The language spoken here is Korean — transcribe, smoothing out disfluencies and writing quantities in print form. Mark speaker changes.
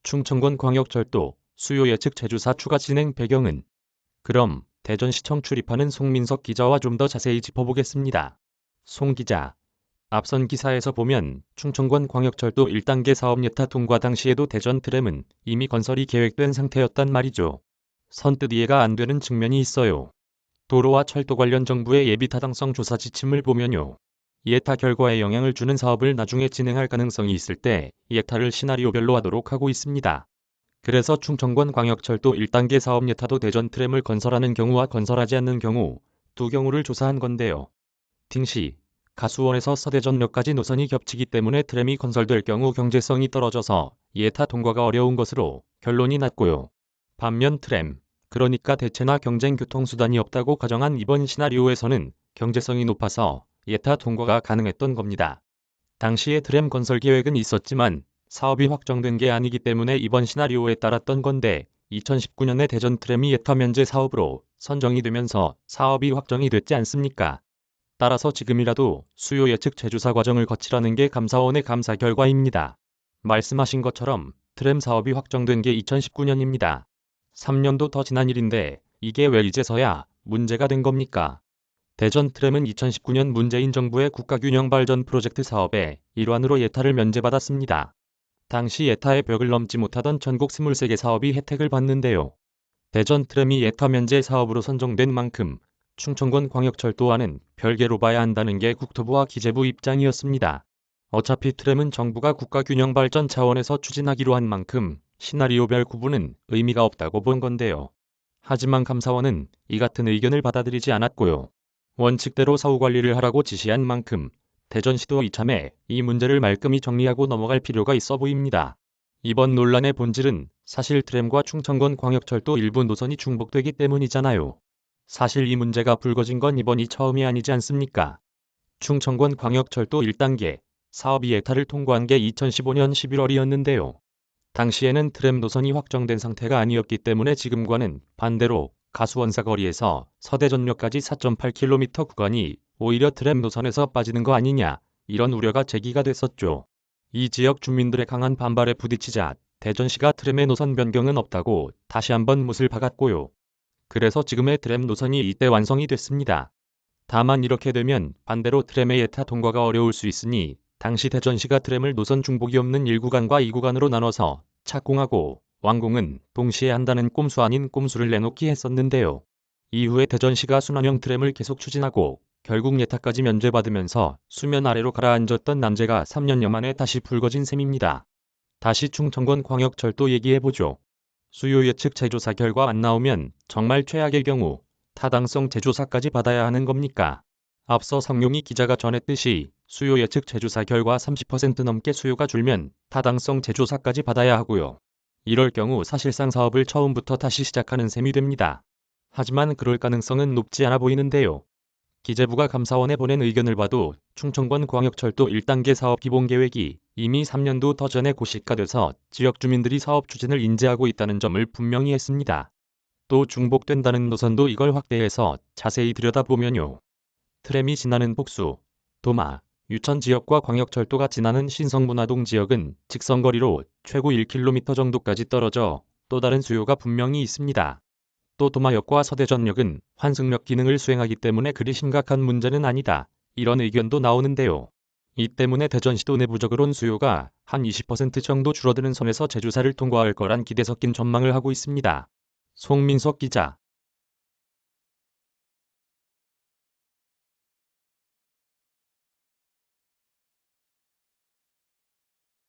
Speaker 1: 충청권광역철도 수요 예측 제조사 추가 진행 배경은? 그럼 대전시청 출입하는 송민석 기자와 좀 더 자세히 짚어보겠습니다. 송 기자, 앞선 기사에서 보면 충청권광역철도 1단계 사업 예타 통과 당시에도 대전 트램은 이미 건설이 계획된 상태였단 말이죠. 선뜻 이해가 안 되는 측면이 있어요. 도로와 철도 관련 정부의 예비 타당성 조사 지침을 보면요. 예타 결과에 영향을 주는 사업을 나중에 진행할 가능성이 있을 때 예타를 시나리오별로 하도록 하고 있습니다. 그래서 충청권광역철도 1단계 사업 예타도 대전 트램을 건설하는 경우와 건설하지 않는 경우 두 경우를 조사한 건데요. 팅시, 가수원에서 서대전역까지 노선이 겹치기 때문에 트램이 건설될 경우 경제성이 떨어져서 예타 통과가 어려운 것으로 결론이 났고요. 반면 트램, 그러니까 대체나 경쟁 교통수단이 없다고 가정한 이번 시나리오에서는 경제성이 높아서 예타 통과가 가능했던 겁니다. 당시에 트램 건설 계획은 있었지만 사업이 확정된 게 아니기 때문에 이번 시나리오에 따랐던 건데 2019년에 대전 트램이 예타 면제 사업으로 선정이 되면서 사업이 확정이 됐지 않습니까? 따라서 지금이라도 수요 예측 제조사 과정을 거치라는 게 감사원의 감사 결과입니다. 말씀하신 것처럼 트램 사업이 확정된 게 2019년입니다. 3년도 더 지난 일인데 이게 왜 이제서야 문제가 된 겁니까? 대전 트램은 2019년 문재인 정부의 국가균형발전 프로젝트 사업의 일환으로 예타를 면제받았습니다. 당시 예타의 벽을 넘지 못하던 전국 23개 사업이 혜택을 받는데요. 대전 트램이 예타 면제 사업으로 선정된 만큼 충청권광역철도와는 별개로 봐야 한다는 게 국토부와 기재부 입장이었습니다. 어차피 트램은 정부가 국가균형발전 차원에서 추진하기로 한 만큼 시나리오별 구분은 의미가 없다고 본 건데요. 하지만 감사원은 이 같은 의견을 받아들이지 않았고요. 원칙대로 사후관리를 하라고 지시한 만큼 대전시도 이참에 이 문제를 말끔히 정리하고 넘어갈 필요가 있어 보입니다. 이번 논란의 본질은 사실 트램과 충청권광역철도 일부 노선이 중복되기 때문이잖아요. 사실 이 문제가 불거진 건 이번이 처음이 아니지 않습니까? 충청권광역철도 1단계 사업이 예타를 통과한 게 2015년 11월이었는데요. 당시에는 트램 노선이 확정된 상태가 아니었기 때문에 지금과는 반대로 가수원 사거리에서 서대전역까지 4.8km 구간이 오히려 트램 노선에서 빠지는 거 아니냐, 이런 우려가 제기가 됐었죠. 이 지역 주민들의 강한 반발에 부딪히자 대전시가 트램의 노선 변경은 없다고 다시 한번 못을 박았고요. 그래서 지금의 트램 노선이 이때 완성이 됐습니다. 다만 이렇게 되면 반대로 트램의 예타 통과가 어려울 수 있으니 당시 대전시가 트램을 노선 중복이 없는 1구간과 2구간으로 나눠서 착공하고 완공은 동시에 한다는 꼼수 아닌 꼼수를 내놓기 했었는데요. 이후에 대전시가 순환형 트램을 계속 추진하고 결국 예타까지 면제받으면서 수면 아래로 가라앉았던 난제가 3년여 만에 다시 불거진 셈입니다. 다시 충청권광역철도 얘기해보죠. 수요 예측 제조사 결과 안 나오면 정말 최악의 경우 타당성 제조사까지 받아야 하는 겁니까? 앞서 성용희 기자가 전했듯이 수요 예측 제조사 결과 30% 넘게 수요가 줄면 타당성 제조사까지 받아야 하고요. 이럴 경우 사실상 사업을 처음부터 다시 시작하는 셈이 됩니다. 하지만 그럴 가능성은 높지 않아 보이는데요. 기재부가 감사원에 보낸 의견을 봐도 충청권광역철도 1단계 사업 기본계획이 이미 3년도 더 전에 고시가돼서 지역 주민들이 사업 추진을 인지하고 있다는 점을 분명히 했습니다. 또 중복된다는 노선도 이걸 확대해서 자세히 들여다보면요. 트램이 지나는 복수, 도마, 유천 지역과 광역철도가 지나는 신성문화동 지역은 직선거리로 최고 1km 정도까지 떨어져 또 다른 수요가 분명히 있습니다. 또 도마역과 서대전역은 환승역 기능을 수행하기 때문에 그리 심각한 문제는 아니다, 이런 의견도 나오는데요. 이 때문에 대전시도 내부적으론 수요가 한 20% 정도 줄어드는 선에서 제조사를 통과할 거란 기대 섞인 전망을 하고 있습니다. 송민석 기자.